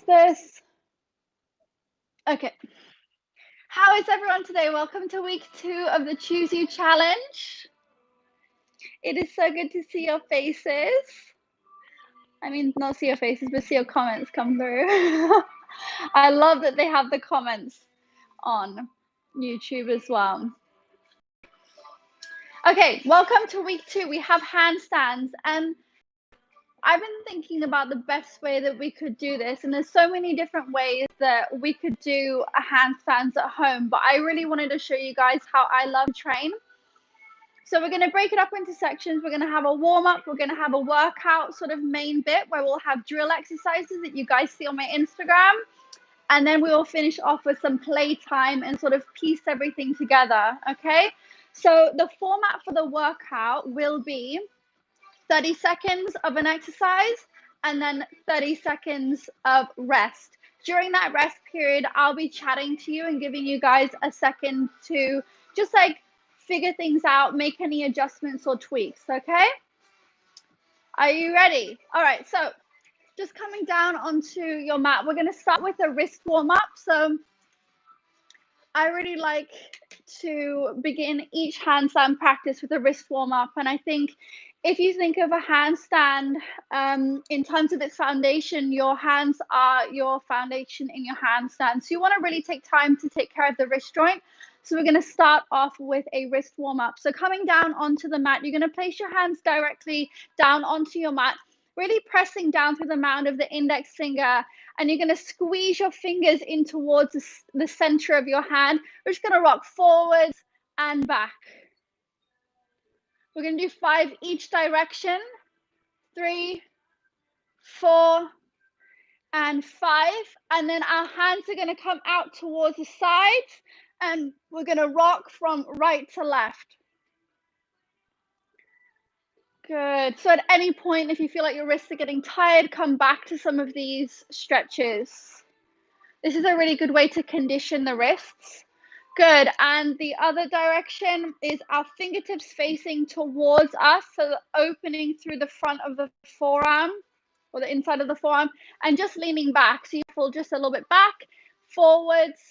this. Okay. How is everyone today? Welcome to week 2 of the Choose You Challenge. It is so good to see your faces. I mean, not see your faces, but see your comments come through. I love that they have the comments on YouTube as well. Okay, welcome to week 2. We have handstands, and I've been thinking about the best way that we could do this, and there's so many different ways that we could do a handstands at home, but I really wanted to show you guys how I love to train. So we're going to break it up into sections. We're going to have a warm-up. We're going to have a workout sort of main bit where we'll have drill exercises that you guys see on my Instagram. And then we will finish off with some playtime and sort of piece everything together, okay? So the format for the workout will be 30 seconds of an exercise and then 30 seconds of rest. During that rest period, I'll be chatting to you and giving you guys a second to just like figure things out, make any adjustments or tweaks, okay? Are you ready? All right, so just coming down onto your mat, we're going to start with a wrist warm-up. So I really like to begin each handstand practice with a wrist warm-up, and I think if you think of a handstand in terms of its foundation, your hands are your foundation in your handstand. So you want to really take time to take care of the wrist joint. So we're going to start off with a wrist warm-up. So coming down onto the mat, you're going to place your hands directly down onto your mat, really pressing down through the mound of the index finger, and you're going to squeeze your fingers in towards the center of your hand. We're just going to rock forwards and back. We're going to do 5 each direction, 3, 4, and 5. And then our hands are going to come out towards the sides, and we're going to rock from right to left. Good. So at any point, if you feel like your wrists are getting tired, come back to some of these stretches. This is a really good way to condition the wrists. Good. And the other direction is our fingertips facing towards us, so the opening through the front of the forearm or the inside of the forearm, and just leaning back. So you pull just a little bit back, forwards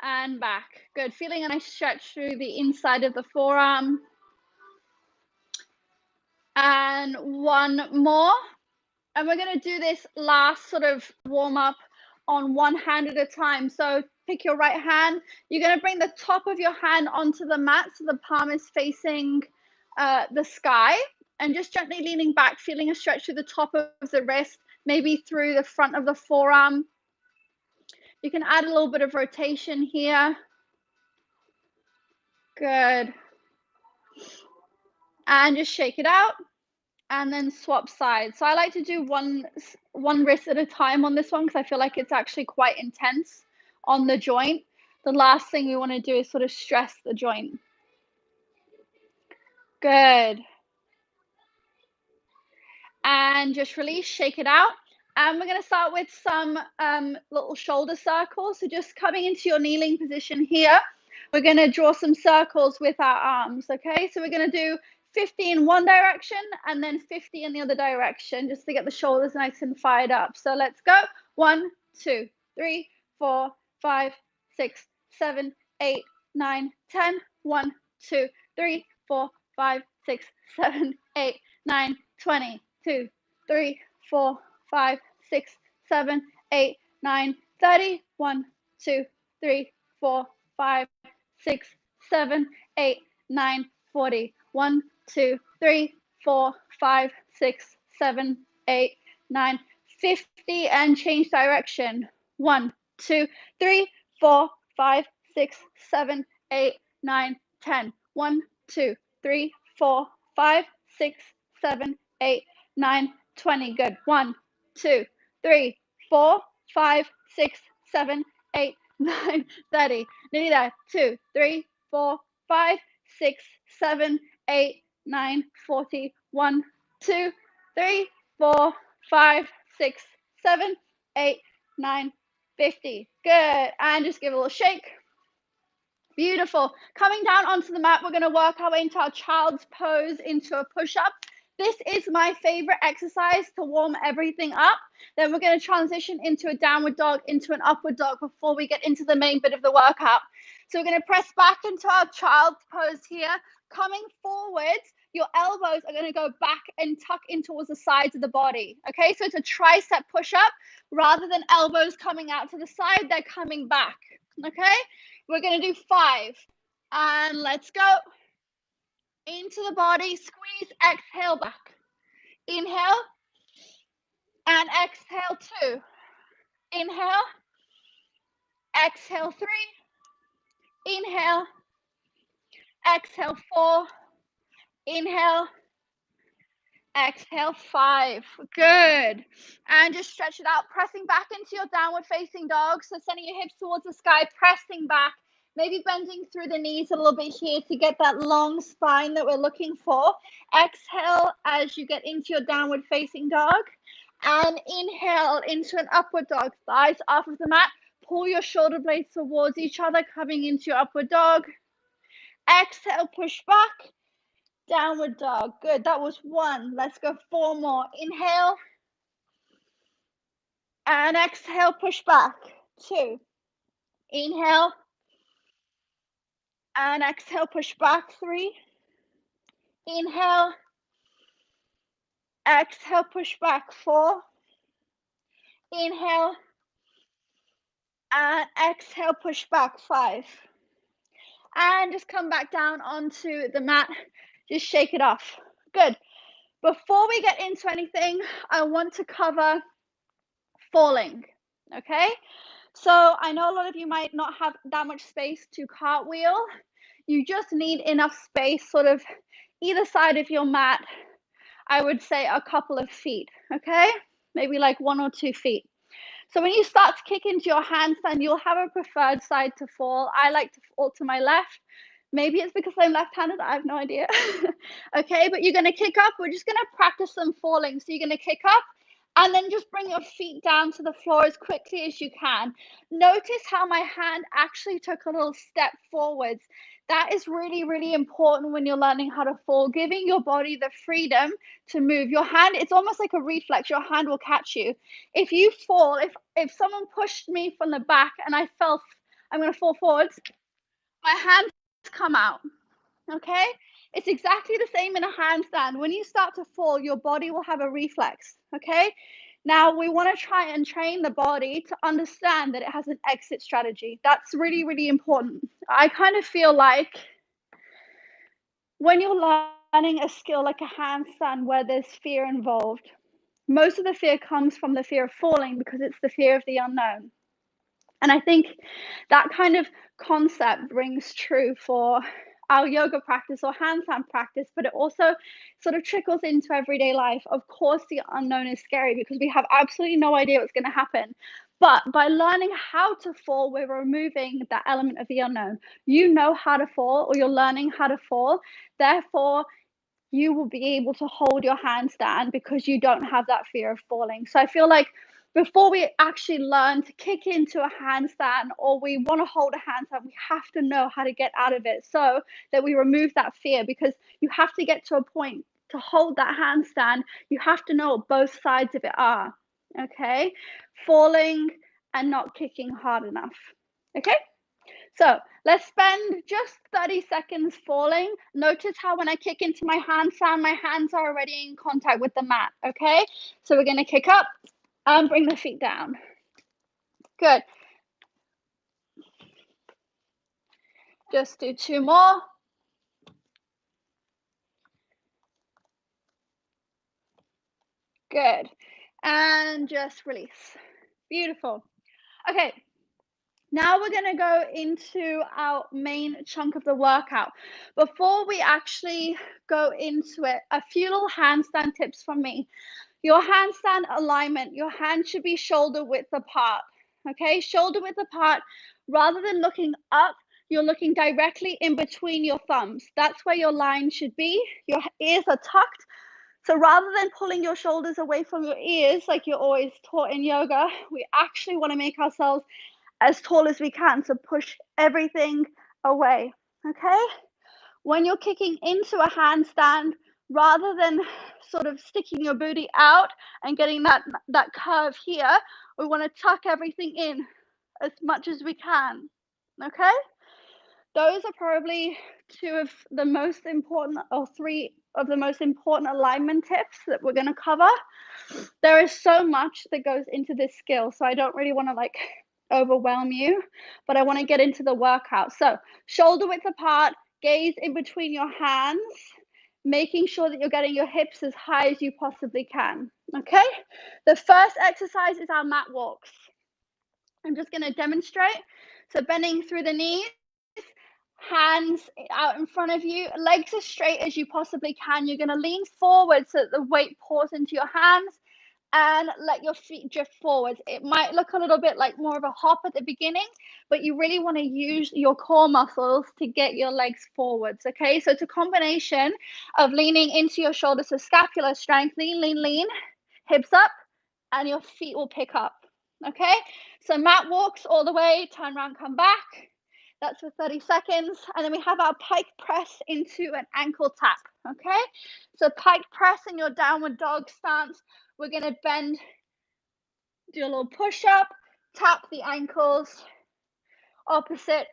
and back. Good. Feeling a nice stretch through the inside of the forearm. And one more. And we're going to do this last sort of warm up on one hand at a time. So pick your right hand. You're going to bring the top of your hand onto the mat so the palm is facing the sky, and just gently leaning back, feeling a stretch through the top of the wrist, maybe through the front of the forearm. You can add a little bit of rotation here. Good. And just shake it out. And then swap sides. So I like to do one wrist at a time on this one because I feel like it's actually quite intense on the joint. The last thing we want to do is sort of stress the joint. Good. And just release, shake it out. And we're going to start with some little shoulder circles. So just coming into your kneeling position here, we're going to draw some circles with our arms, okay? So we're going to do 50 in one direction and then 50 in the other direction, just to get the shoulders nice and fired up. So let's go. 1, 2, 3, 4, 5, 6, 7, 8, 9, 10. 1, 2, 3, 4, 5, 6, 7, 8, 9, 20. 2, 3, 4, 5, 6, 7, 8, 9, 30. 1, 2, 3, 4, 5, 6, 7, 8, 9, 40. 1, 2, 3, 4, 5, 6, 7, 8, 9, 50, and change direction. 1, 2, 3, 4, 5, 6, 7, 8, 9, 10. 1, 2, 3, 4, 5, 6, 7, 8, 9, 20. Good. 1, 2, 3, 4, 5, 6, 7, 8, 9, 30. Nearly there. 2, 3, 4, 5, 6, 7, 8, 9, 40. 1, 2, 3, 4, 5, 6, 7, 8, 9, 50. Good. And just give a little shake. Beautiful. Coming down onto the mat, we're going to work our way into our child's pose, into a push-up. This is my favorite exercise to warm everything up. Then we're going to transition into a downward dog, into an upward dog before we get into the main bit of the workout. So we're going to press back into our child's pose here. Coming forwards, your elbows are going to go back and tuck in towards the sides of the body. Okay, so it's a tricep push-up. Rather than elbows coming out to the side, they're coming back. Okay, we're going to do 5. And let's go. Into the body, squeeze, exhale back. Inhale and exhale 2. Inhale, exhale 3. Inhale, exhale 4. Inhale, exhale 5. Good. And just stretch it out, pressing back into your downward facing dog. So sending your hips towards the sky, pressing back, maybe bending through the knees a little bit here to get that long spine that we're looking for. Exhale as you get into your downward facing dog. And inhale into an upward dog, thighs off of the mat. Pull your shoulder blades towards each other, coming into your upward dog. Exhale, push back. Downward dog. Good. That was 1. Let's go 4 more. Inhale. And exhale, push back. 2. Inhale. And exhale, push back. 3. Inhale. Exhale, push back. 4. Inhale. And exhale, push back. 5. And just come back down onto the mat. Just shake it off. Good. Before we get into anything, I want to cover falling. Okay? So I know a lot of you might not have that much space to cartwheel. You just need enough space, sort of either side of your mat. I would say a couple of feet. Okay? Maybe like 1 or 2 feet. So when you start to kick into your handstand, you'll have a preferred side to fall. I like to fall to my left. Maybe it's because I'm left-handed. I have no idea. Okay, but you're going to kick up. We're just going to practice some falling. So you're going to kick up and then just bring your feet down to the floor as quickly as you can. Notice how my hand actually took a little step forwards. That is really, really important when you're learning how to fall, giving your body the freedom to move. Your hand, it's almost like a reflex. Your hand will catch you. If you fall, if someone pushed me from the back and I fell, I'm going to fall forwards, my hands come out. Okay? It's exactly the same in a handstand. When you start to fall, your body will have a reflex. Okay? Now, we want to try and train the body to understand that it has an exit strategy. That's really, really important. I kind of feel like when you're learning a skill like a handstand where there's fear involved, most of the fear comes from the fear of falling because it's the fear of the unknown. And I think that kind of concept rings true for our yoga practice or handstand practice, but it also sort of trickles into everyday life. Of course, the unknown is scary because we have absolutely no idea what's going to happen. But by learning how to fall, we're removing that element of the unknown. You know how to fall, or you're learning how to fall. Therefore, you will be able to hold your handstand because you don't have that fear of falling. So I feel like before we actually learn to kick into a handstand or we want to hold a handstand, we have to know how to get out of it so that we remove that fear, because you have to get to a point to hold that handstand. You have to know what both sides of it are. Okay? Falling and not kicking hard enough. Okay? So let's spend just 30 seconds falling. Notice how when I kick into my handstand, my hands are already in contact with the mat, okay? So we're gonna kick up and bring the feet down. Good. Just do 2 more. Good. And just release. Beautiful. Okay. Now we're going to go into our main chunk of the workout. Before we actually go into it, a few little handstand tips from me. Your handstand alignment, your hand should be shoulder width apart, okay? Shoulder width apart. Rather than looking up, you're looking directly in between your thumbs. That's where your line should be. Your ears are tucked. So rather than pulling your shoulders away from your ears, like you're always taught in yoga, we actually want to make ourselves as tall as we can. So push everything away, okay? When you're kicking into a handstand, rather than sort of sticking your booty out and getting that curve here, we want to tuck everything in as much as we can. Okay, those are probably two of the most important, or three of the most important alignment tips that we're going to cover. There is so much that goes into this skill, so I don't really want to like overwhelm you, but I want to get into the workout. So shoulder width apart, gaze in between your hands, making sure that you're getting your hips as high as you possibly can. Okay, the first exercise is our mat walks. I'm just going to demonstrate. So bending through the knees, hands out in front of you, legs as straight as you possibly can. You're going to lean forward so that the weight pours into your hands, and let your feet drift forwards. It might look a little bit like more of a hop at the beginning, but you really want to use your core muscles to get your legs forwards, okay? So it's a combination of leaning into your shoulders, so scapular strength, lean, hips up, and your feet will pick up, okay? So mat walks all the way, turn around, come back. That's for 30 seconds. And then we have our pike press into an ankle tap, okay? So pike press in your downward dog stance. We're going to bend, do a little push up, tap the ankles, opposite,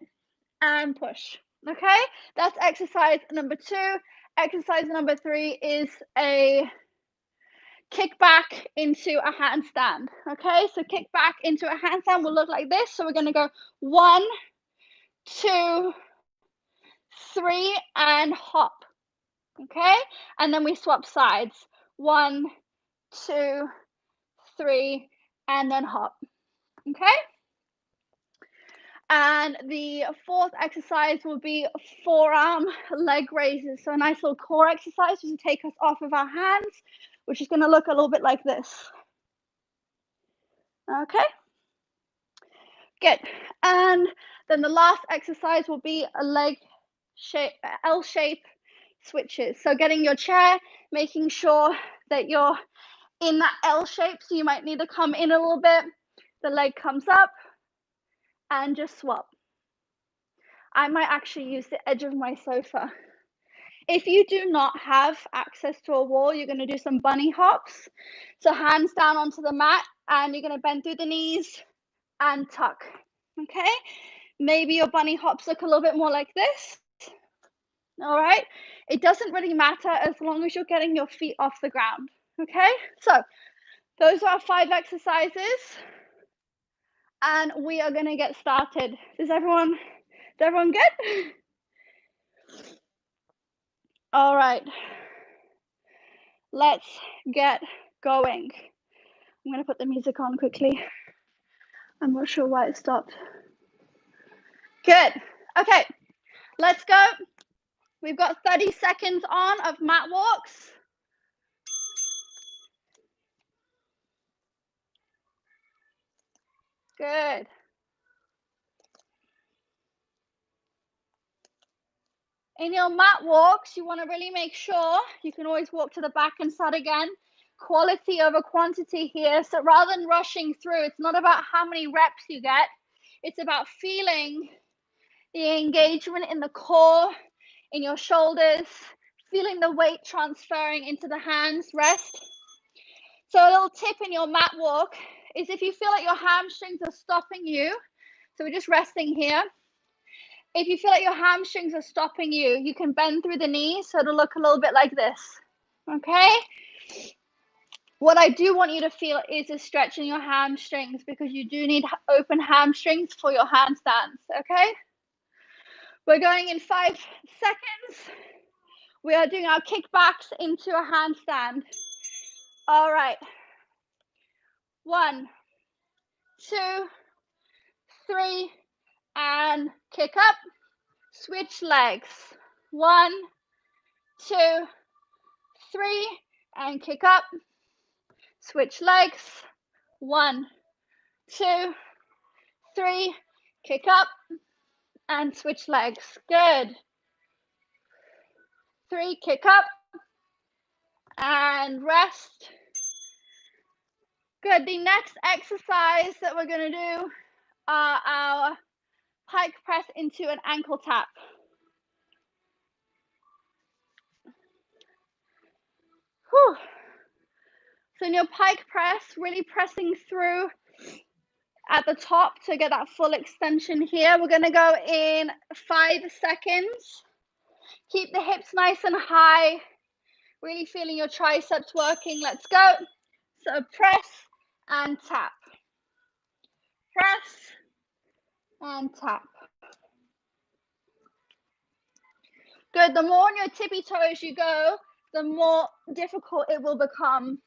and push. Okay, that's exercise number 2. Exercise number 3 is a kick back into a handstand. Okay, so kick back into a handstand will look like this. So we're going to go 1, 2, 3, and hop. Okay, and then we swap sides. 1, 2, 3, and then hop. Okay, and the fourth exercise will be forearm leg raises. So a nice little core exercise to take us off of our hands, which is going to look a little bit like this. Okay, good. And then the last exercise will be a leg shape, L shape switches. So getting your chair, making sure that you're in that L shape. So you might need to come in a little bit. The leg comes up and just swap. I might actually use the edge of my sofa. If you do not have access to a wall, you're going to do some bunny hops. So hands down onto the mat, and you're going to bend through the knees and tuck. Okay, maybe your bunny hops look a little bit more like this. All right, it doesn't really matter as long as you're getting your feet off the ground. Okay, so those are our 5 exercises, and we are going to get started. Is everyone good? All right, let's get going. I'm going to put the music on quickly. I'm not sure why it stopped. Good. Okay, let's go. We've got 30 seconds on of mat walks. Good. In your mat walks, you want to really make sure you can always walk to the back and start again. Quality over quantity here. So rather than rushing through, it's not about how many reps you get. It's about feeling the engagement in the core, in your shoulders, feeling the weight transferring into the hands. Rest. So a little tip in your mat walk is if you feel like your hamstrings are stopping you, so we're just resting here. If you feel like your hamstrings are stopping you, you can bend through the knees so it'll look a little bit like this. Okay? What I do want you to feel is a stretch in your hamstrings, because you do need open hamstrings for your handstands. Okay? We're going in 5 seconds. We are doing our kickbacks into a handstand. All right. 1, 2, 3, and kick up. Switch legs. 1, 2, 3, and kick up. Switch legs. 1, 2, 3, kick up, and switch legs. Good. 3, kick up, and rest. Good. The next exercise that we're going to do are our pike press into an ankle tap. Whew. So in your pike press, really pressing through at the top to get that full extension here. We're going to go in 5 seconds. Keep the hips nice and high. Really feeling your triceps working. Let's go. So press and tap. Press and tap. Good. The more on your tippy toes you go, the more difficult it will become.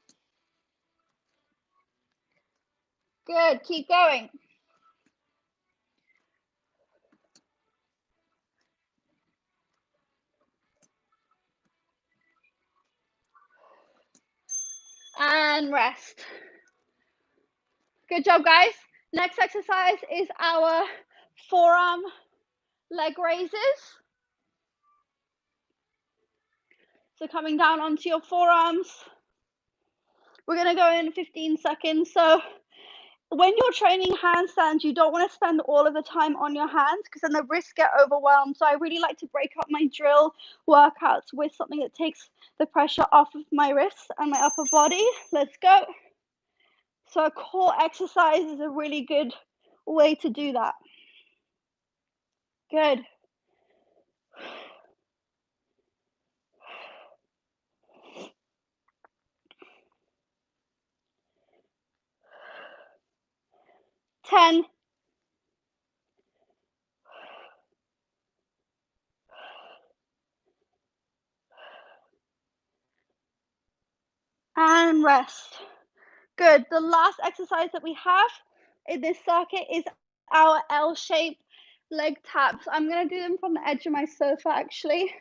Good. Keep going. And rest. Good job, guys. Next exercise is our forearm leg raises. So coming down onto your forearms. We're going to go in 15 seconds. So when you're training handstands, you don't want to spend all of the time on your hands because then the wrists get overwhelmed. So I really like to break up my drill workouts with something that takes the pressure off of my wrists and my upper body. Let's go. So a core exercise is a really good way to do that. Good. Ten. And rest. Good. The last exercise that we have in this circuit is our L-shaped leg taps. I'm going to do them from the edge of my sofa, actually.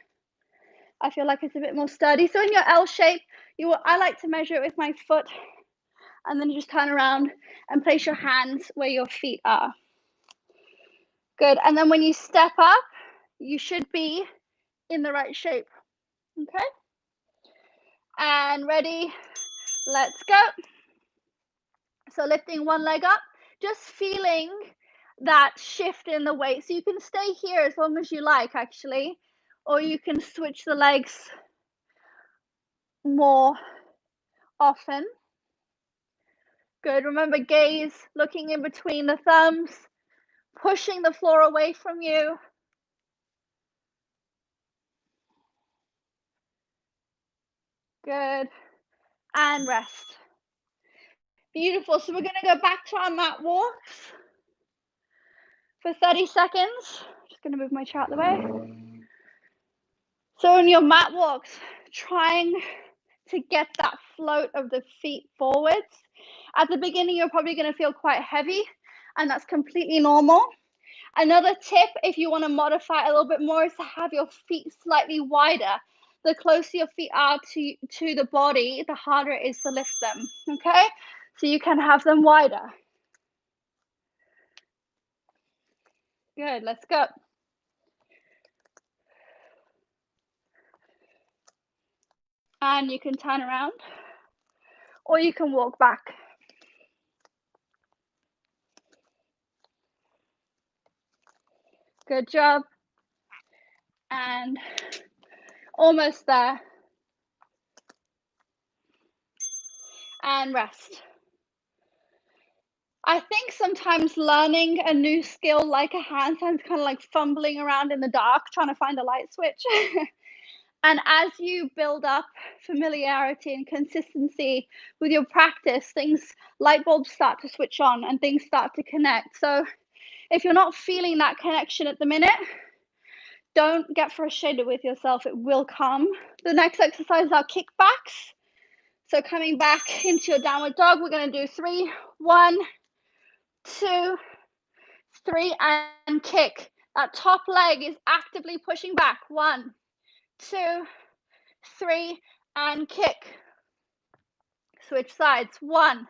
I feel like it's a bit more sturdy. So in your L shape, I like to measure it with my foot, and then you just turn around and place your hands where your feet are. Good. And then when you step up, you should be in the right shape. Okay. And ready. Let's go. So lifting one leg up, just feeling that shift in the weight. So you can stay here as long as you like, actually, or you can switch the legs more often. Good. Remember, gaze, looking in between the thumbs, pushing the floor away from you. Good. And rest. Beautiful. So we're going to go back to our mat walks for 30 seconds. Just going to move my chair out of the way. So in your mat walks, trying to get that float of the feet forwards. At the beginning, you're probably going to feel quite heavy, and that's completely normal. Another tip, if you want to modify it a little bit more, is to have your feet slightly wider. The closer your feet are to the body, the harder it is to lift them, okay? So you can have them wider. Good, let's go. And you can turn around, or you can walk back. Good job. And almost there. And rest. I think sometimes learning a new skill like a handstand is kind of like fumbling around in the dark trying to find a light switch. And as you build up familiarity and consistency with your practice, light bulbs start to switch on and things start to connect. So if you're not feeling that connection at the minute, don't get frustrated with yourself. It will come. The next exercise are kickbacks. So coming back into your downward dog, we're going to do 3, 1, 2, 3, and kick. That top leg is actively pushing back. 1, 2, 3, and kick. Switch sides. 1,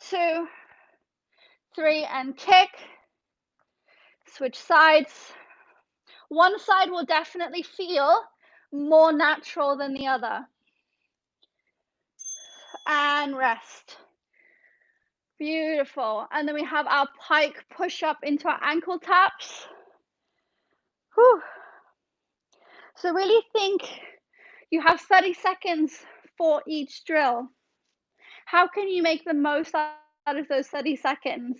2, 3, and kick. Switch sides. One side will definitely feel more natural than the other. And rest. Beautiful. And then we have our pike push up into our ankle taps. Whew. So really think you have 30 seconds for each drill. How can you make the most out of those 30 seconds?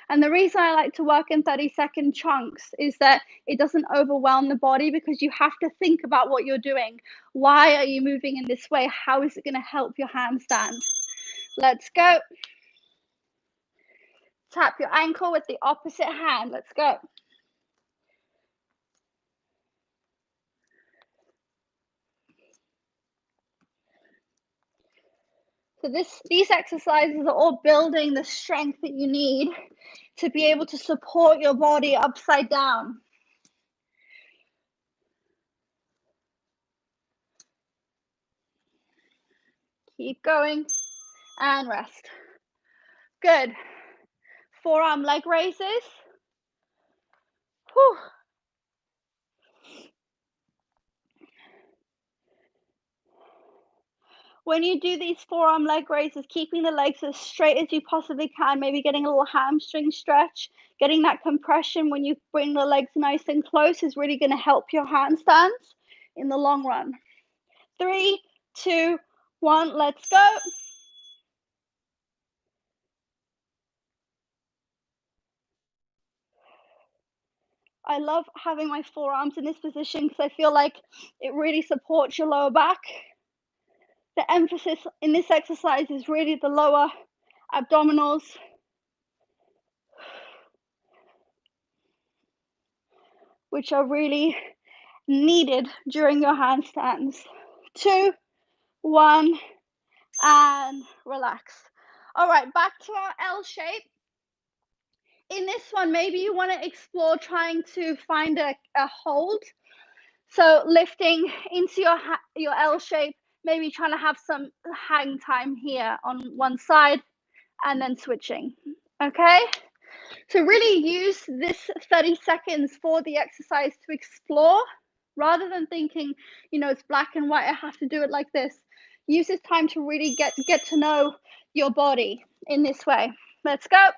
And the reason I like to work in 30-second chunks is that it doesn't overwhelm the body, because you have to think about what you're doing. Why are you moving in this way? How is it going to help your handstand? Let's go. Tap your ankle with the opposite hand. Let's go. So these exercises are all building the strength that you need to be able to support your body upside down. Keep going and rest. Good. Forearm leg raises. Whew. When you do these forearm leg raises, keeping the legs as straight as you possibly can, maybe getting a little hamstring stretch, getting that compression when you bring the legs nice and close is really going to help your handstands in the long run. 3, 2, 1, let's go. I love having my forearms in this position because I feel like it really supports your lower back. The emphasis in this exercise is really the lower abdominals, which are really needed during your handstands. 2, 1, and relax. All right, back to our L shape. In this one, maybe you want to explore trying to find a hold. So lifting into your L shape, maybe trying to have some hang time here on one side and then switching. Okay? So really use this 30 seconds for the exercise to explore, rather than thinking, you know, it's black and white, I have to do it like this. Use this time to really get to know your body in this way. Let's go.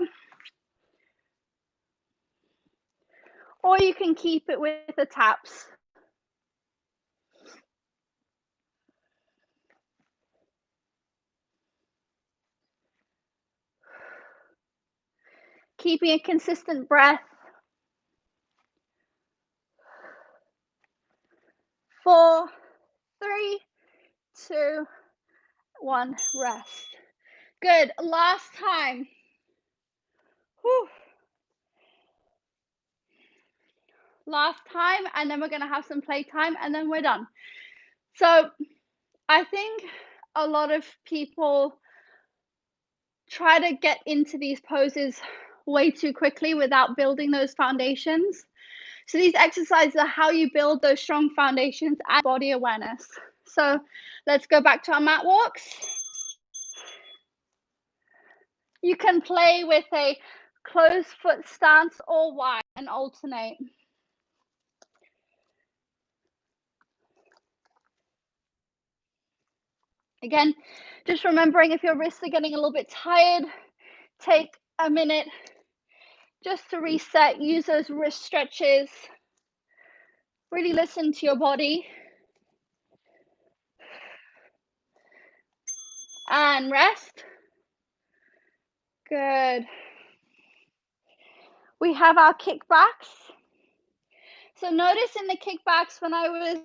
Or you can keep it with the taps. Keeping a consistent breath. 4, 3, 2, 1, rest. Good. Last time. Whew. Last time, and then we're going to have some playtime, and then we're done. So I think a lot of people try to get into these poses way too quickly without building those foundations. So these exercises are how you build those strong foundations and body awareness. So let's go back to our mat walks. You can play with a closed foot stance or wide and alternate. Again, just remembering, if your wrists are getting a little bit tired, take a minute just to reset. Use those wrist stretches. Really listen to your body. And rest. Good. We have our kickbacks. So notice in the kickbacks, when I was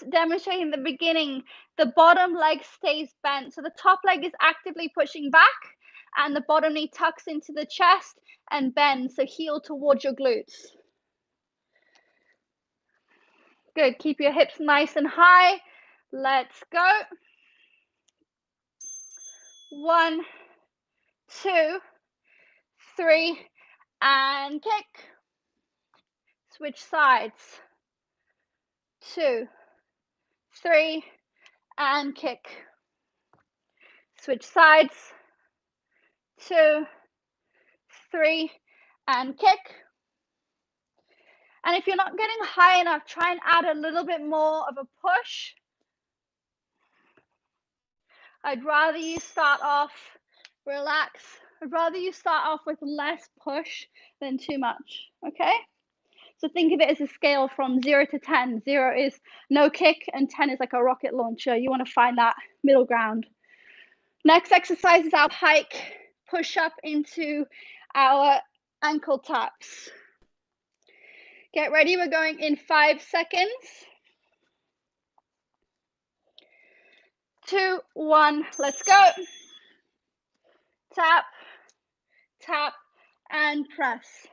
demonstrating the beginning, the bottom leg stays bent. So the top leg is actively pushing back, and the bottom knee tucks into the chest and bends, so heel towards your glutes. Good. Keep your hips nice and high. Let's go. 1, 2, 3, and kick. Switch sides. 2, 3, and kick. Switch sides. 2, 3, and kick. And if you're not getting high enough, try and add a little bit more of a push. I'd rather you start off, relax. I'd rather you start off with less push than too much, okay? So think of it as a scale from 0 to 10. 0 is no kick and 10 is like a rocket launcher. You want to find that middle ground. Next exercise is our pike push up into our ankle taps. Get ready, we're going in 5 seconds. 2, 1, let's go. Tap, tap, and press.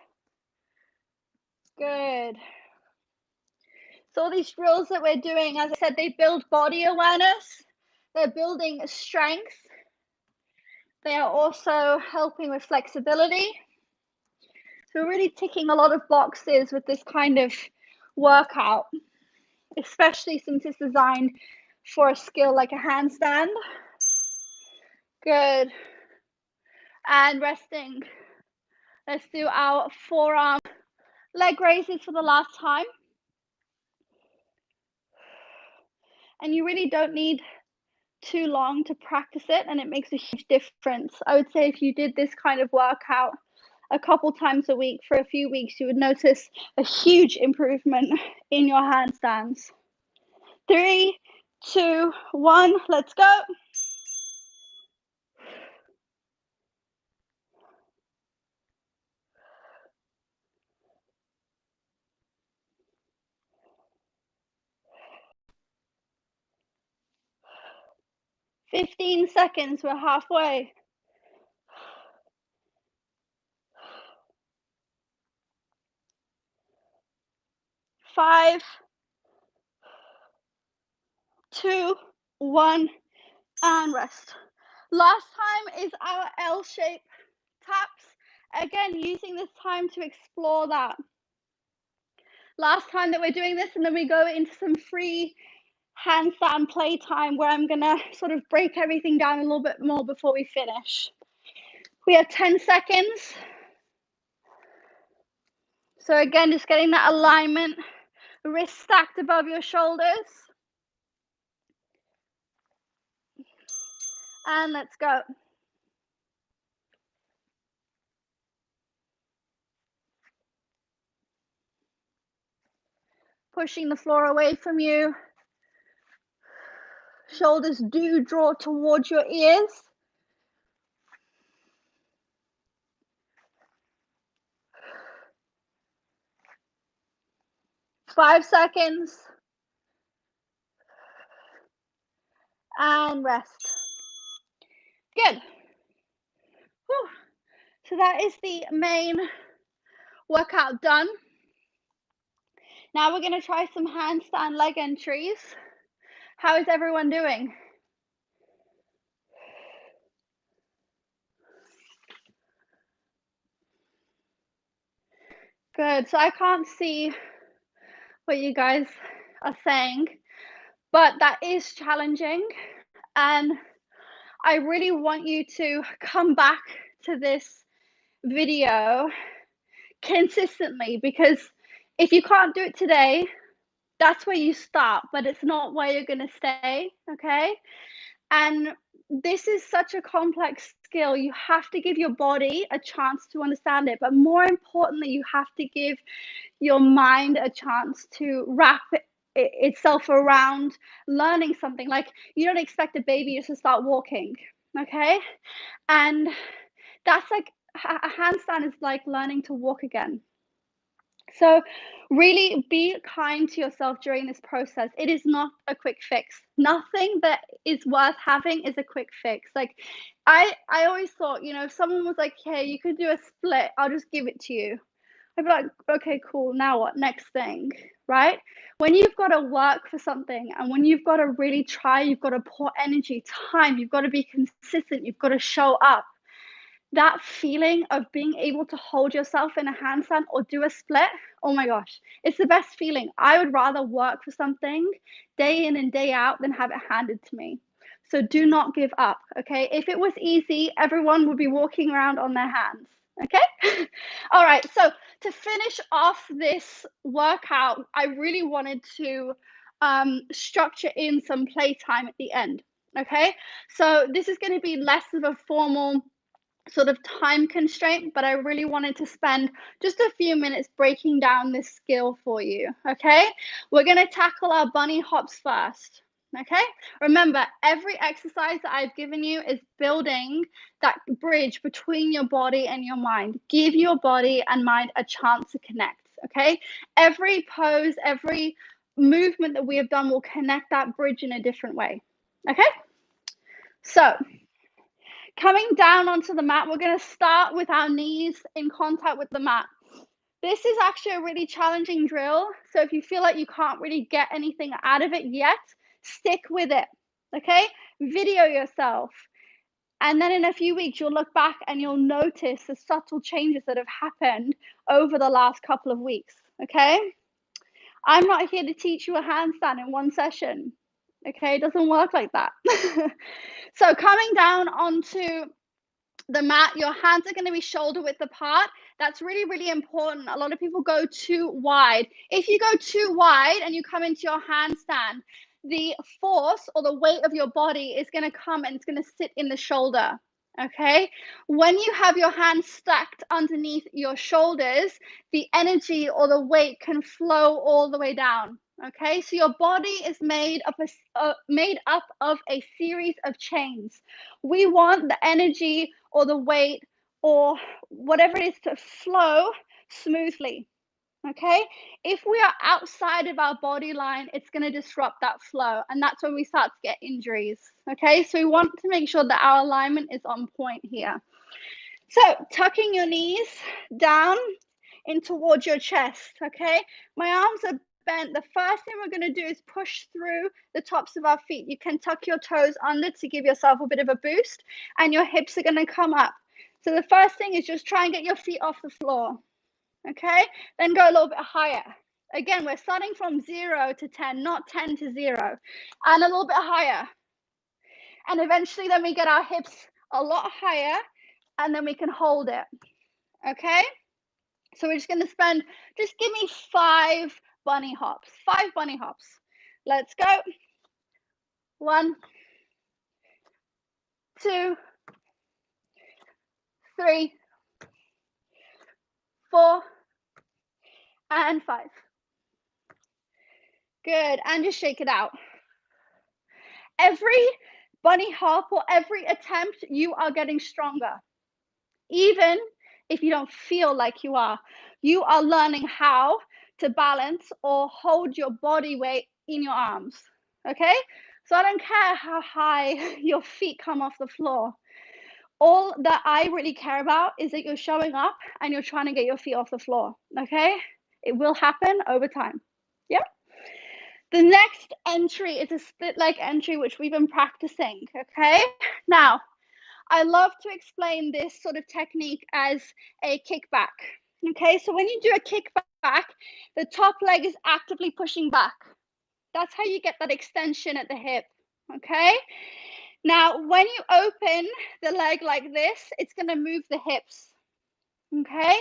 Good. So all these drills that we're doing, as I said, they build body awareness. They're building strength. They are also helping with flexibility. So we're really ticking a lot of boxes with this kind of workout, especially since it's designed for a skill like a handstand. Good. And resting. Let's do our forearm leg raises for the last time. And you really don't need too long to practice it, and it makes a huge difference. I would say if you did this kind of workout a couple times a week for a few weeks, you would notice a huge improvement in your handstands. 3, 2, 1, let's go. "15 seconds, we're halfway. 5, 2, 1, and rest. Last time is our L-shape taps. Again, using this time to explore that. Last time that we're doing this, and then we go into some free handstand play time where I'm gonna sort of break everything down a little bit more before we finish. We have 10 seconds. So again, just getting that alignment, wrist stacked above your shoulders. And let's go. Pushing the floor away from you. Shoulders do draw towards your ears. Five seconds. And rest. Good. Whew. So that is the main workout done. Now we're going to try some handstand leg entries. How is everyone doing? Good. So I can't see what you guys are saying, but that is challenging. And I really want you to come back to this video consistently, because if you can't do it today, that's where you start, but it's not where you're going to stay. Okay. And this is such a complex skill. You have to give your body a chance to understand it, but more importantly, you have to give your mind a chance to wrap itself around learning something. Like, you don't expect a baby just to start walking, okay? And that's like a handstand is like learning to walk again. So really be kind to yourself during this process. It is not a quick fix. Nothing that is worth having is a quick fix. Like, I always thought, if someone was like, hey, you could do a split, I'll just give it to you. I'd be like, okay, cool, now what? Next thing, right? When you've got to work for something, and when you've got to really try, you've got to pour energy, time, you've got to be consistent, you've got to show up. That feeling of being able to hold yourself in a handstand or do a split, oh my gosh, it's the best feeling. I would rather work for something day in and day out than have it handed to me. So do not give up, okay? If it was easy, everyone would be walking around on their hands, okay? All right, so to finish off this workout, I really wanted to structure in some playtime at the end, okay? So this is going to be less of a formal sort of time constraint, but I really wanted to spend just a few minutes breaking down this skill for you. Okay, we're going to tackle our bunny hops first. Okay, remember, every exercise that I've given you is building that bridge between your body and your mind. Give your body and mind a chance to connect. Okay, every pose, every movement that we have done will connect that bridge in a different way. Okay, so coming down onto the mat, we're going to start with our knees in contact with the mat. This is actually a really challenging drill. So if you feel like you can't really get anything out of it yet, stick with it. Okay? Video yourself. And then in a few weeks, you'll look back and you'll notice the subtle changes that have happened over the last couple of weeks. Okay? I'm not here to teach you a handstand in one session. Okay? It doesn't work like that. So coming down onto the mat, your hands are going to be shoulder width apart. That's really, really important. A lot of people go too wide. If you go too wide and you come into your handstand, the force or the weight of your body is going to come and it's going to sit in the shoulder. Okay, when you have your hands stacked underneath your shoulders, the energy or the weight can flow all the way down. Okay, so your body is made up of a series of chains. We want the energy or the weight or whatever it is to flow smoothly. Okay, if we are outside of our body line, it's going to disrupt that flow, and that's when we start to get injuries. Okay, so we want to make sure that our alignment is on point here. So tucking your knees down in towards your chest. Okay, my arms are bent. The first thing we're going to do is push through the tops of our feet. You can tuck your toes under to give yourself a bit of a boost, and your hips are going to come up. So the first thing is just try and get your feet off the floor. Okay, then go a little bit higher. Again, we're starting from 0 to 10, not 10 to 0, and a little bit higher. And eventually then we get our hips a lot higher, and then we can hold it. Okay, so we're just going to just give me 5 bunny hops. 5 bunny hops. Let's go. 1, 2, 3, 4, and 5. Good, and just shake it out. Every bunny hop or every attempt, you are getting stronger. Even if you don't feel like you are learning how to balance or hold your body weight in your arms. Okay, so I don't care how high your feet come off the floor. All that I really care about is that you're showing up and you're trying to get your feet off the floor. Okay, it will happen over time. Yeah. The next entry is a split leg entry, which we've been practicing. Okay, now I love to explain this sort of technique as a kickback. Okay, so when you do a kickback, the top leg is actively pushing back. That's how you get that extension at the hip. Okay, now when you open the leg like this, it's going to move the hips. Okay,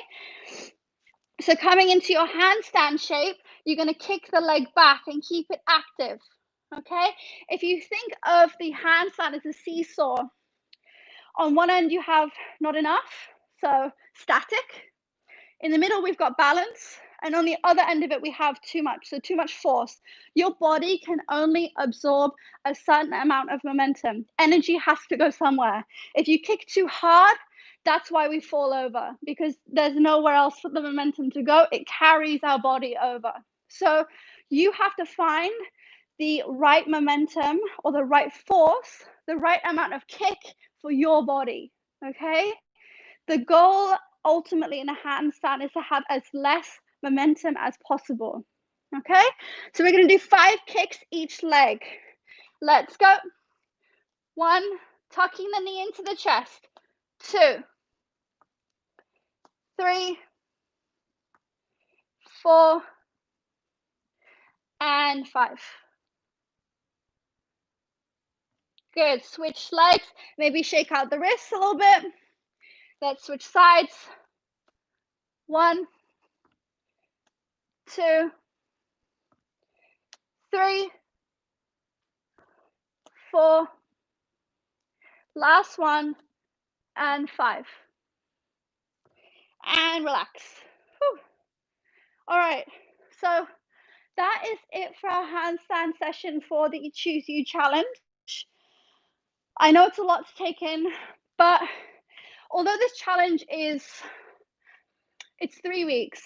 so coming into your handstand shape, you're going to kick the leg back and keep it active. Okay, if you think of the handstand as a seesaw, on one end you have not enough, so static. In the middle we've got balance, and on the other end of it we have too much, so too much force. Your body can only absorb a certain amount of momentum. Energy has to go somewhere. If you kick too hard, that's why we fall over, because there's nowhere else for the momentum to go. It carries our body over. So you have to find the right momentum or the right force, the right amount of kick for your body. Okay, the goal ultimately in a handstand is to have as less momentum as possible. Okay, so we're going to do 5 kicks each leg. Let's go. 1, tucking the knee into the chest. 2, 3, 4, and 5. Good. Switch legs. Maybe shake out the wrists a little bit. Let's switch sides. 1, 2, 3, 4. Last one. and 5. And relax. Whew. All right, so that is it for our handstand session for the Choose You challenge. I know it's a lot to take in, but although this challenge it's 3 weeks,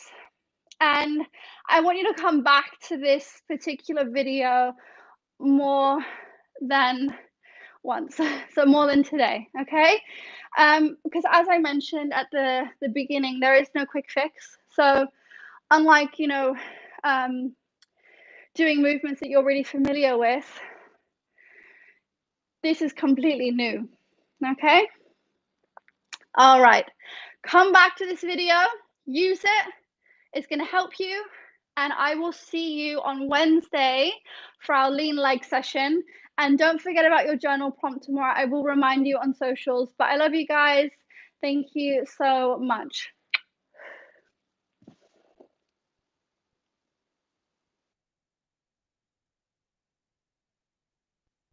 and I want you to come back to this particular video more than once, so more than today, okay? Because as I mentioned at the beginning, there is no quick fix. So unlike, doing movements that you're really familiar with, this is completely new, okay? All right, come back to this video, use it. It's going to help you, and I will see you on Wednesday for our lean leg session. And don't forget about your journal prompt tomorrow. I will remind you on socials, but I love you guys. Thank you so much.